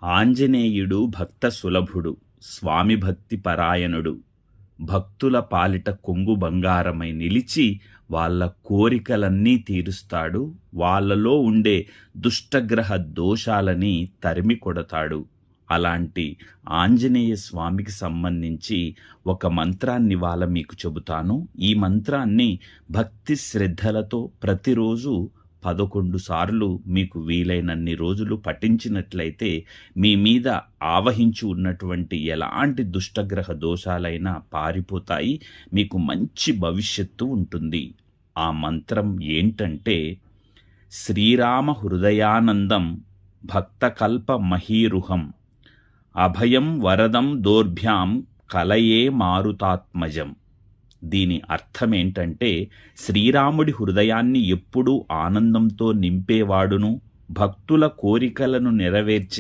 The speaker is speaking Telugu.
ఆంజనేయుడు భక్త సులభుడు, స్వామి భక్తి పరాయణుడు. భక్తుల పాలిట కొంగు బంగారమై నిలిచి వాళ్ళ కోరికలన్నీ తీరుస్తాడు. వాళ్ళలో ఉండే దుష్టగ్రహ దోషాలని తరిమి కొడతాడు. అలాంటి ఆంజనేయ స్వామికి సంబంధించి ఒక మంత్రాన్ని వాళ్ళ మీకు చెబుతాను. ఈ మంత్రాన్ని భక్తి శ్రద్ధలతో ప్రతిరోజు 11 సార్లు మీకు వీలైనన్ని రోజులు పఠించినట్లయితే మీ మీద ఆవహించి ఉన్నటువంటి ఎలాంటి దుష్టగ్రహ దోషాలైనా పారిపోతాయి. మీకు మంచి భవిష్యత్తు ఉంటుంది. ఆ మంత్రం ఏంటంటే, శ్రీరామ హృదయానందం భక్తకల్ప మహీరుహం అభయం వరదం దోర్భ్యాం కలయే మారుతాత్మజం. దీని అర్థమేంటంటే, శ్రీరాముడి హృదయాన్ని ఎప్పుడూ ఆనందంతో నింపేవాడును, భక్తుల కోరికలను నెరవేర్చే